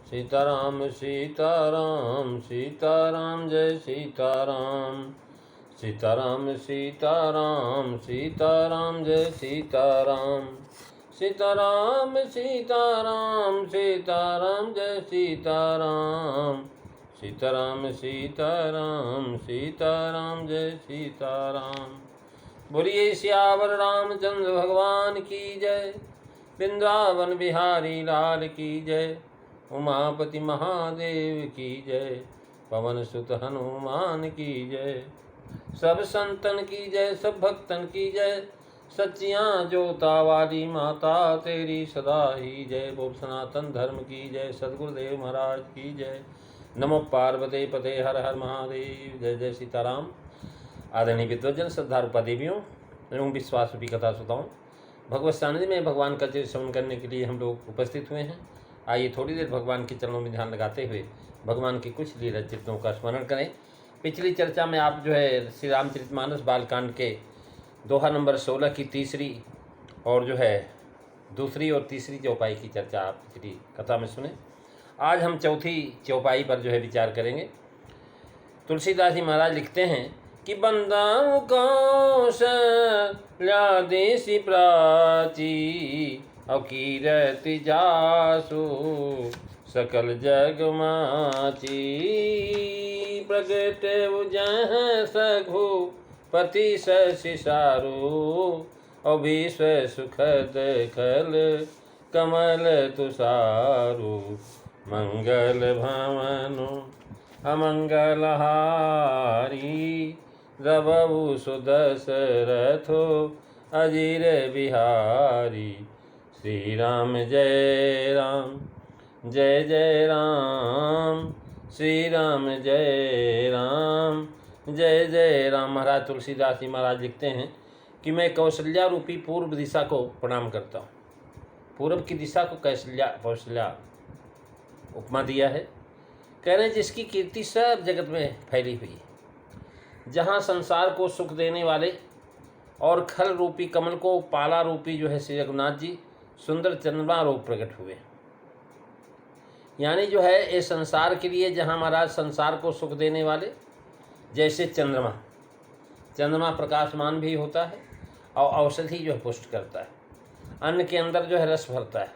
सीताराम सीताराम सीताराम जय सीताराम। सीताराम सीताराम सीताराम जय सीताराम। सीताराम सीताराम सीताराम जय सीताराम। सीताराम सीताराम सीताराम जय सीताराम। बोलिए सियावर रामचंद्र भगवान की जय। वृंदावन बिहारी लाल की जय। उमापति महादेव की जय। पवन सुत हनुमान की जय। सब संतन की जय, सब भक्तन की जय। सच्चियाँ जोता वाली माता तेरी सदा ही जय। बोल सनातन धर्म की जय। सदगुरुदेव महाराज की जय। नमो पार्वती पते हर हर महादेव। जय जय सीताराम। आदरणीय विद्वजन, श्रद्धारूपा देवियों एवं विश्वास रूपी कथा श्रोताओं, भगवत सानिध्य में भगवान का चरित्र श्रवण करने के लिए हम लोग उपस्थित हुए हैं। आइए थोड़ी देर भगवान के चरणों में ध्यान लगाते हुए भगवान की कुछ लीला चरित्रों का स्मरण करें। पिछली चर्चा में आप श्री रामचरितमानस बालकांड के दोहा नंबर 16 की तीसरी और दूसरी और तीसरी चौपाई की चर्चा आप पिछली कथा में सुने। आज हम चौथी चौपाई पर विचार करेंगे। तुलसीदास जी महाराज लिखते हैं कि बंदाऊ कौशल्या देसी प्राची और कीरति जासु सकल जग माची। प्रगट उजह सघु पति सिसारू और विश्व सुखद खल कमल तुषारू। मंगल भवनु अमंगलहारी रवु सुदशरथो अजीर बिहारी। श्री राम जय राम जय जय राम। श्री राम जय राम जय जय राम। महाराज तुलसीदास जी महाराज लिखते हैं कि मैं कौशल्या रूपी पूर्व दिशा को प्रणाम करता हूँ। पूर्व की दिशा को कौशल्या उपमा दिया है। कह रहे हैं जिसकी कीर्ति सब जगत में फैली हुई है। जहाँ संसार को सुख देने वाले और खल रूपी कमल को पाला रूपी श्री रघुनाथ जी सुंदर चंद्रमा रूप प्रकट हुए। यानी ये संसार के लिए जहाँ महाराज संसार को सुख देने वाले, जैसे चंद्रमा प्रकाशमान भी होता है और औषधि पुष्ट करता है, अन्न के अंदर रस भरता है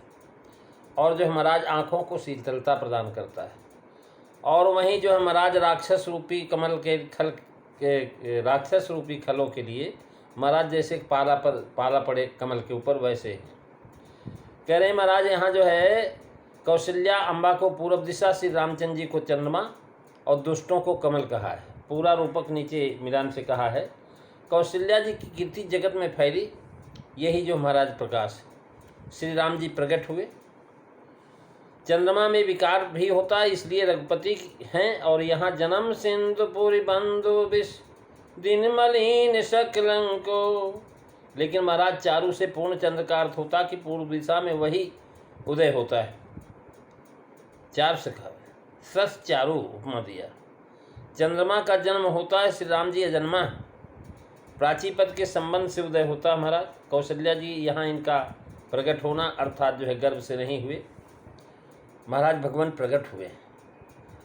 और महाराज आँखों को शीतलता प्रदान करता है। और वहीं महाराज राक्षस रूपी कमल के खल के राक्षस रूपी खलों के लिए महाराज जैसे पाला पड़े कमल के ऊपर, वैसे कह रहे हैं महाराज यहाँ कौशल्या अम्बा को पूर्व दिशा, श्री रामचंद्र जी को चंद्रमा और दुष्टों को कमल कहा है। पूरा रूपक नीचे मिलान से कहा है। कौशल्या जी की कीर्ति जगत में फैली, यही महाराज प्रकाश श्री राम जी प्रकट हुए। चंद्रमा में विकार भी होता है, इसलिए रघुपति हैं। और यहाँ जन्म सिंधुपुरी बंधु विष दिन मलिन सकलंको। लेकिन महाराज चारु से पूर्ण चंद्र का अर्थ होता कि पूर्व दिशा में वही उदय होता है। चार सखा सस चारु उपमा दिया। चंद्रमा का जन्म होता है, श्री राम जी अजन्मा प्राची पद के संबंध से उदय होता है। महाराज कौशल्या जी यहाँ इनका प्रकट होना अर्थात गर्भ से नहीं हुए, महाराज भगवान प्रकट हुए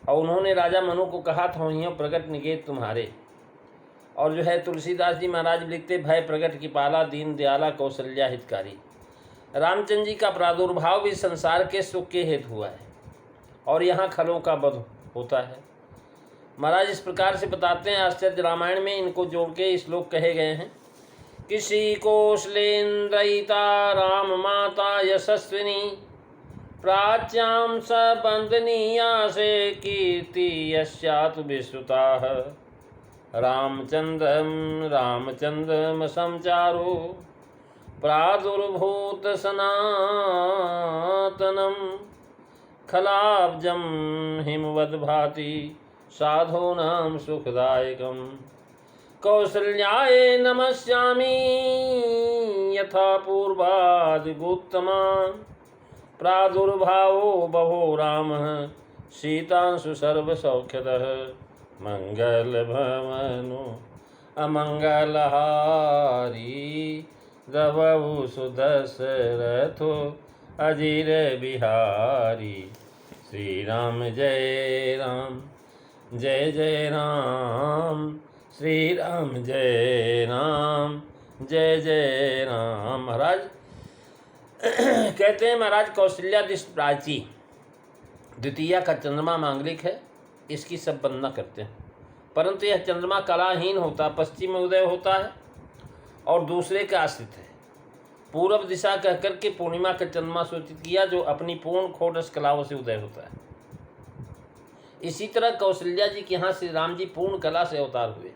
और उन्होंने राजा मनु को कहा था वहीं प्रकट निकेत तुम्हारे। और तुलसीदास जी महाराज लिखते भय प्रकट की पाला दीन दयाला कौशल्या हितकारी। रामचंद्र जी का प्रादुर्भाव भी संसार के सुख के हेतु हुआ है और यहाँ खलों का वध होता है। महाराज इस प्रकार से बताते हैं, आश्चर्य रामायण में इनको जोड़ के श्लोक कहे गए हैं। किसी कौशलेन्द्रयिता राम माता यशस्विनी प्राच्यां सबंधनीया से कीर्ति यस्यातु विश्रुताः। रामचंद्रम संचारो प्रादुर्भूत सनातनम खलाब्जम हिमवद भाति साधूनां सुखदायकम। कौसल्याय नमस्यामि यथा पूर्वादिगुत्तमा। प्रादुर्भावो बभो रामः सीतांशु सर्वसौख्यदः। मंगल भवनु अमंगलहारी रवु सुदशरथो अजीर बिहारी। श्री राम जय राम, जय जय राम, श्री राम जय राम, जय जय राम। महाराज कहते हैं, महाराज कौशल्यादिश प्राची द्वितीया का चंद्रमा मांगलिक है, इसकी सब वंदना करते हैं, परंतु यह चंद्रमा कलाहीन होता, पश्चिम में उदय होता है और दूसरे का आश्रित है। पूर्व दिशा कह करके पूर्णिमा का चंद्रमा सूचित किया, जो अपनी पूर्ण खोटस कलाओं से उदय होता है। इसी तरह कौशल्या जी के यहाँ श्री राम जी पूर्ण कला से अवतार हुए।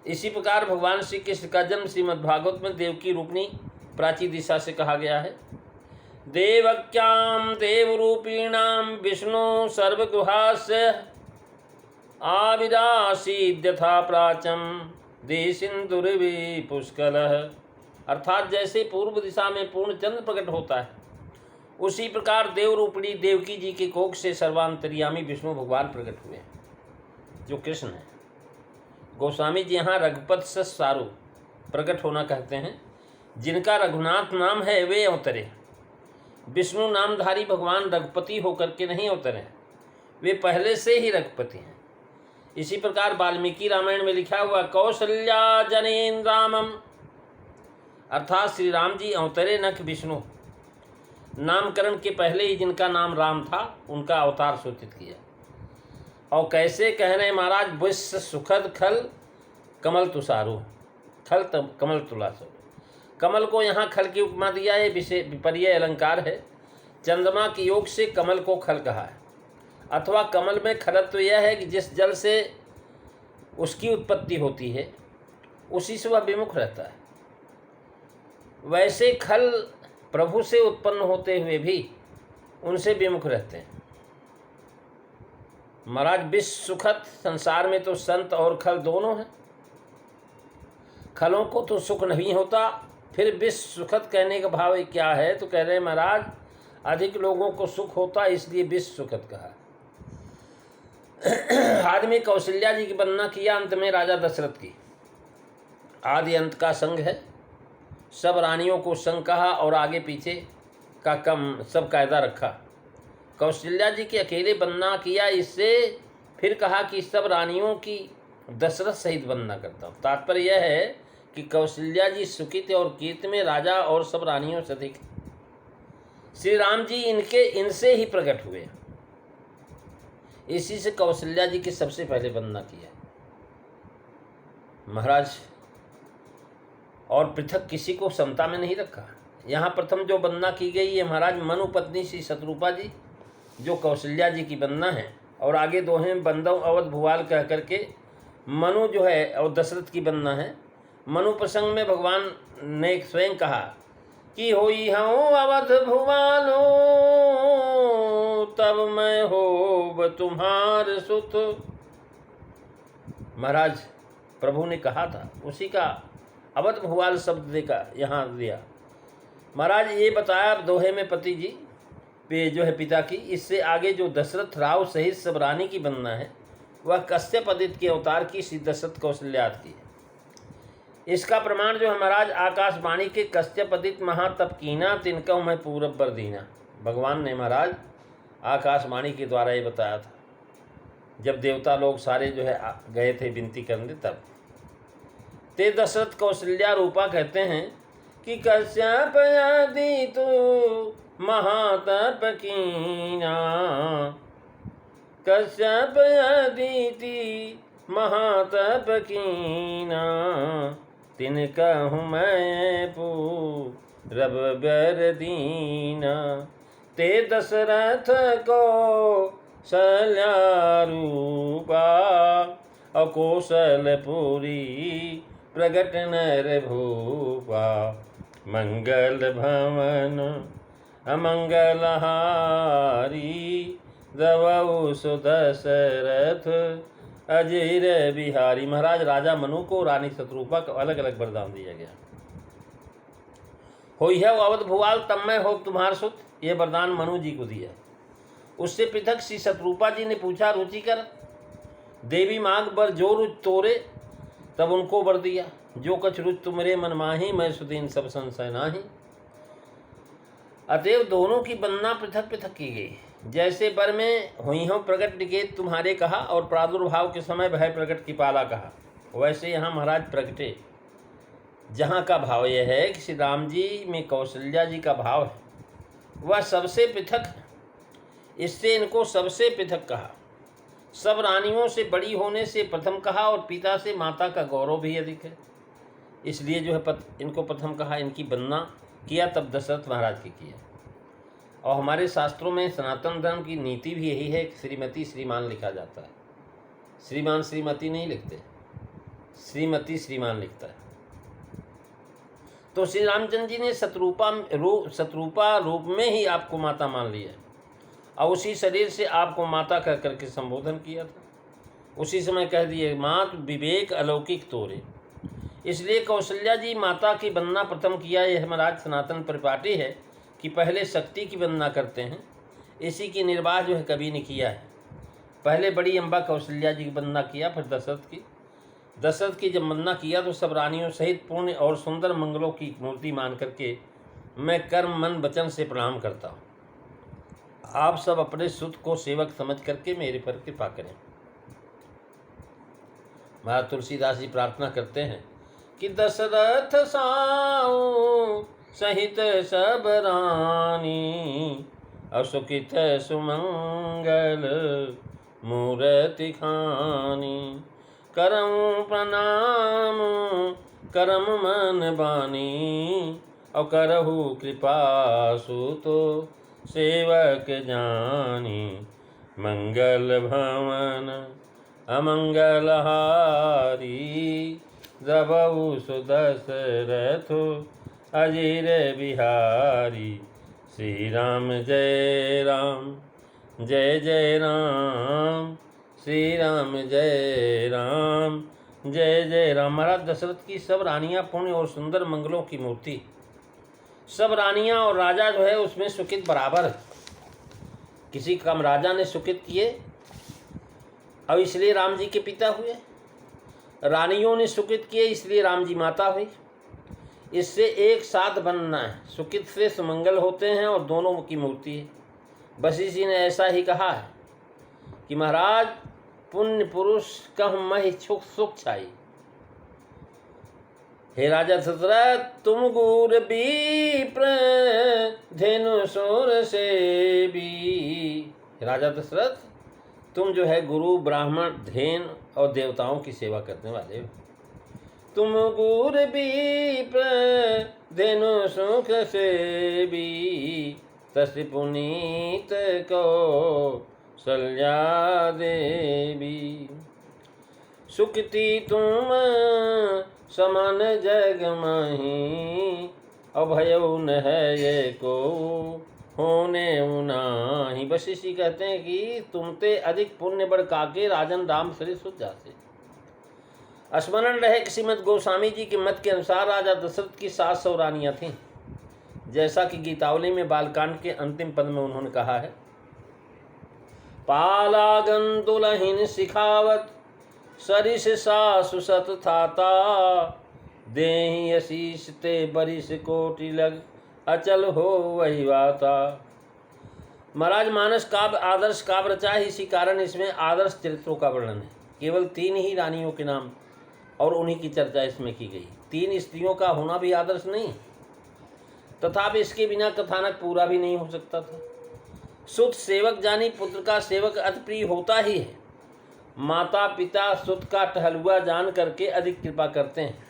इसी प्रकार भगवान श्री कृष्ण का जन्म श्रीमद्भागवत में देवकी रूपिणी प्राची दिशा से कहा गया है। देवक्याम देवरूपीणाम विष्णु सर्वगुहास्य आविरासीद्यथा प्राचम देशिन्दुर्वी पुष्कलः। अर्थात जैसे पूर्व दिशा में पूर्ण चंद्र प्रकट होता है, उसी प्रकार देवरूपिणी देवकी जी के कोख से सर्वांतर्यामी विष्णु भगवान प्रकट हुए, जो कृष्ण है। गोस्वामी जी यहाँ रघुपत सारू प्रकट होना कहते हैं। जिनका रघुनाथ नाम है वे अवतरे। विष्णु नामधारी भगवान रघुपति होकर के नहीं अवतरे, वे पहले से ही रघुपति हैं। इसी प्रकार वाल्मीकि रामायण में लिखा हुआ कौशल्या जनेन रामम, अर्थात श्री राम जी अवतरे नख विष्णु। नामकरण के पहले ही जिनका नाम राम था, उनका अवतार सूचित किया। और कैसे कह रहे हैं महाराज, विश्व सुखद खल कमल तुषारु, खल कमल तुलासु। कमल को यहाँ खल की उपमा दिया है, विपर्य अलंकार है। चंद्रमा के योग से कमल को खल कहा है, अथवा कमल में खलत्व यह है कि जिस जल से उसकी उत्पत्ति होती है उसी से वह विमुख रहता है। वैसे खल प्रभु से उत्पन्न होते हुए भी उनसे विमुख रहते हैं। महाराज विश्व सुखद, संसार में तो संत और खल दोनों हैं। खलों को तो सुख नहीं होता, फिर विश्व सुखद कहने का भाव क्या है? तो कह रहे हैं महाराज अधिक लोगों को सुख होता, इसलिए विश्व सुखद कहा। आदमी कौशल्या जी की वंदना किया, अंत में राजा दशरथ की। आदि अंत का संग है, सब रानियों को संग कहा और आगे पीछे का कम सब कायदा रखा। कौशल्या जी की अकेले वंदना किया, इससे फिर कहा कि सब रानियों की दशरथ सहित वंदना करता हूँ। तात्पर्य यह है कि कौशल्या जी सुकृत और कीर्ति में राजा और सब रानियों से अधिक। श्री राम जी इनसे ही प्रकट हुए, इसी से कौशल्या जी की सबसे पहले वंदना किया महाराज। और पृथक किसी को समता में नहीं रखा। यहाँ प्रथम जो वंदना की गई है महाराज मनु पत्नी श्री शतरूपा जी, जो कौशल्या जी की वंदना है, और आगे दोहें बंदव अवध भुवाल कह करके मनु जो है और दशरथ की वंदना है। मनु प्रसंग में भगवान ने स्वयं कहा कि होई हूँ अवध भुवालो तब मैं होब तुम्हार सुत। महाराज प्रभु ने कहा था, उसी का अवध भुवाल शब्द देकर यहाँ दिया। महाराज ये बताया दोहे में पति जी पे जो है पिता की। इससे आगे जो दशरथ राव सहित सब रानी की वंदना है, वह कश्यप आदित्य के अवतार की श्री दशरथ कौशल्याद की है। इसका प्रमाण जो है महाराज आकाशवाणी के कश्यप आदित्य महातप कीना तिनका मैं पूरब बर दीना। भगवान ने महाराज आकाशवाणी के द्वारा ये बताया था, जब देवता लोग सारे जो है गए थे विनती करने, तब ते दशरथ कौशल्या रूपा कहते हैं कि कश्यप आदि तू महातप कीना, कश्यप आदिति महातप कीना, तिनका हूँ मैं पूरब बर दीना। ते दशरथ को शल्यारूपा अकौशलपुरी प्रगट नर भूपा। मंगल भवन अमंगलहारी दवऊ सुदशरथ अजीर बिहारी। महाराज राजा मनु को रानी शतरूपा को अलग अलग वरदान दिया गया। होई है अवध भुवाल तब मैं हो तुम्हार सुत, ये वरदान मनु जी को दिया। उससे पृथक श्री शतरूपा जी ने पूछा, रुचिकर देवी मांग बर जो रुच तोरे, तब उनको वर दिया। जो कछ रुच तुमरे मन माही, मैं सुदीन सब संशय नाही। अतएव दोनों की वंदना पृथक पृथक की गई। जैसे बर में हुई हो प्रकट निकेत तुम्हारे कहा, और प्रादुर्भाव के समय भय प्रकट कृपाला कहा, वैसे यहाँ महाराज प्रगटे। जहाँ का भाव यह है कि श्री राम जी में कौशल्या जी का भाव है, वह सबसे पृथक, इससे इनको सबसे पृथक कहा। सब रानियों से बड़ी होने से प्रथम कहा, और पिता से माता का गौरव भी अधिक है, इसलिए जो है इनको प्रथम कहा। इनकी वंदना किया तब दशरथ महाराज की किया। और हमारे शास्त्रों में सनातन धर्म की नीति भी यही है कि श्रीमती श्रीमान लिखा जाता है। श्रीमान श्रीमती नहीं लिखते, श्रीमती श्रीमान लिखता है। तो श्री रामचंद्र जी ने शतरूपा रूप में ही आपको माता मान लिया, और उसी शरीर से आपको माता कह करके संबोधन किया था। उसी समय कह दिए मात विवेक अलौकिक तोरे। इसलिए कौशल्या जी माता की वंदना प्रथम किया। यह महाराज सनातन परिपाटी है कि पहले शक्ति की वंदना करते हैं। इसी की निर्वाह जो है कवि ने किया है। पहले बड़ी अम्बा कौशल्या जी की वंदना किया, फिर दशरथ की जब वंदना किया तो सब रानियों सहित पूर्ण और सुंदर मंगलों की मूर्ति मान करके मैं कर्म मन वचन से प्रणाम करता हूँ। आप सब अपने सुत को सेवक समझ करके मेरे पर कृपा करें। महाराज तुलसीदास जी प्रार्थना करते हैं कि दशरथ साऊ सहित सब रानी, असुकित सुमंगल मूर्ति खानी, करऊं प्रणाम करम मन बानी, और करहु कृपा सुतो सेवक जानी, मंगल भवन अमंगल हारी, जबऊ सुदशरथ अजीर बिहारी, श्री राम जय राम जय जय राम, श्री राम जय राम जय जय राम। महाराज दशरथ की सब रानियां पुण्य और सुंदर मंगलों की मूर्ति, सब रानियां और राजा जो है उसमें सुकित बराबर है। किसी कम राजा ने सुकित किए और इसलिए राम जी के पिता हुए, रानियों ने सुकित किए इसलिए राम जी माता हुई। इससे एक साथ बनना है, सुकित से सुमंगल होते हैं और दोनों की मूर्ति है। वशिष्ठ जी ने ऐसा ही कहा है कि महाराज पुण्य पुरुष कह महि सुख छाई। हे राजा दशरथ तुम गुर विप्र धेनु सुर से भी। राजा दशरथ तुम जो है गुरु ब्राह्मण धेन और देवताओं की सेवा करने वाले हो। तुम गुर विप्र धेनु सुख से भी, तस् पुनीत को सल्या देवी। सुखती तुम समान जग माही, अभयउ न है ये को होने उनाही। वशिष्ठ जी कहते हैं कि तुमते अधिक पुण्य बढ़ काके राजन राम सरे सुध जासे। स्मरण रहे कि श्रीमद गोस्वामी जी के मत के अनुसार राजा दशरथ की 700 रानियां थीं, जैसा कि गीतावली में बालकांड के अंतिम पद में उन्होंने कहा है। पालागन दुलहिन सिखावत सरिस सासु सत थाता, देहि आशीष ते बरिस कोटि लग अचल हो वही वाता। महाराज मानस काव्य आदर्श काव्य रचा है, इसी कारण इसमें आदर्श चरित्रों का वर्णन है। केवल 3 ही रानियों के नाम और उन्हीं की चर्चा इसमें की गई। 3 स्त्रियों का होना भी आदर्श नहीं, तथापि इसके बिना कथानक पूरा भी नहीं हो सकता था। सुत सेवक जानी पुत्र का सेवक अति प्रिय होता ही है। माता पिता सुत का टहलुआ जान करके अधिक कृपा करते हैं।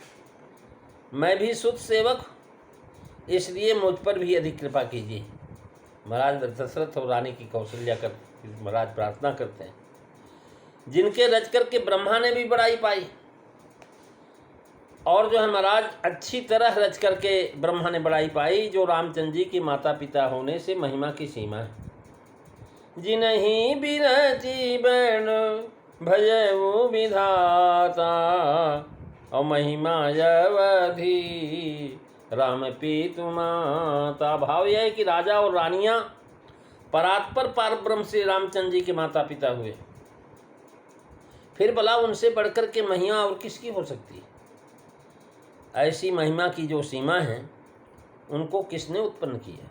मैं भी सुत सेवक, इसलिए मुझ पर भी अधिक कृपा कीजिए। महाराज दशरथ और रानी की कौशल्या कर महाराज प्रार्थना करते हैं, जिनके रच करके ब्रह्मा ने भी बड़ाई पाई, और जो है महाराज अच्छी तरह रच करके ब्रह्मा ने बड़ाई पाई, जो रामचंद्र जी के माता पिता होने से महिमा की सीमा है। जिनहि बिरची बन भजऊ विधाता, और महिमा अवधि राम पीतु माता। भाव यह है कि राजा और रानियां परात्पर पार ब्रह्म से रामचंद्र जी के माता पिता हुए, फिर भला उनसे बढ़कर के महिमा और किसकी हो सकती है। ऐसी महिमा की जो सीमा है उनको किसने उत्पन्न किया?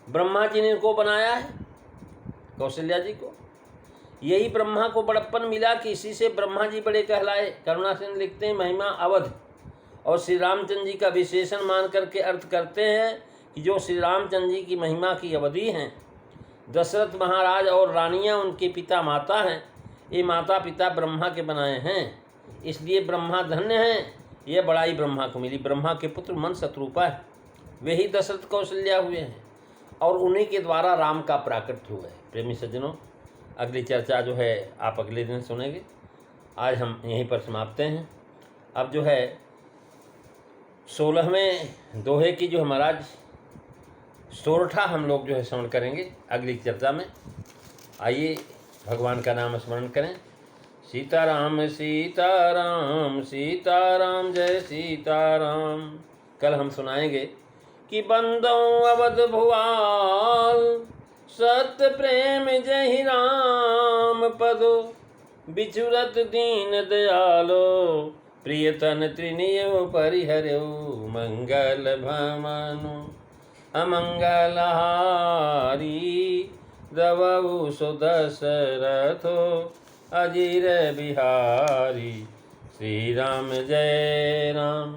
ब्रह्मा जी ने इनको बनाया है, कौशल्या जी को। यही ब्रह्मा को बड़प्पन मिला कि इसी से ब्रह्मा जी बड़े कहलाए। करुणा सेन लिखते हैं महिमा अवध, और श्री रामचंद्र जी का विशेषण मान करके अर्थ करते हैं कि जो श्री रामचंद्र जी की महिमा की अवधि हैं, दशरथ महाराज और रानियां उनके पिता माता हैं, ये माता पिता ब्रह्मा के बनाए हैं, इसलिए ब्रह्मा धन्य हैं। यह बड़ाई ब्रह्मा को मिली। ब्रह्मा के पुत्र मन शत्रुपा है, वही दशरथ कौशल्या हुए हैं, और उन्हीं के द्वारा राम का प्राकट्य हुआ है। प्रेमी सज्जनों, अगली चर्चा जो है आप अगले दिन सुनेंगे। आज हम यहीं पर समाप्त हैं। अब जो है 16वें दोहे की जो महाराज सोरठा हम लोग जो है श्रवण करेंगे अगली चर्चा में। आइए भगवान का नाम स्मरण करें। सीताराम सीताराम सीताराम जय सीताराम। कल हम सुनाएंगे कि बंदों अवध भुआल, सत्य प्रेम जय राम पदो, बिचुरत दीन दयालो, प्रियतन त्रिनियो परिहर्यो, मंगल भमनु अमंगलहारी, द्रवहु सुदशरथो अजीर बिहारी। श्री राम जय राम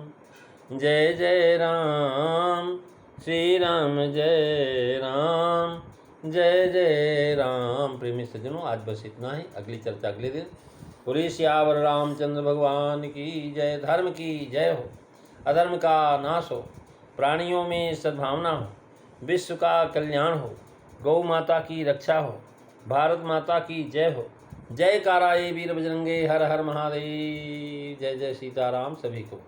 जय जय राम, श्री राम जय राम जय जय राम। प्रेमी सज्जनों, आज बस इतना ही। अगली चर्चा अगले दिन। पूरी सियावर रामचंद्र भगवान की जय। धर्म की जय हो, अधर्म का नाश हो, प्राणियों में सद्भावना हो, विश्व का कल्याण हो, गौ माता की रक्षा हो, भारत माता की जय हो। जय काराए वीर बजरंगे, हर हर महादेव। जय जय सीताराम सभी को।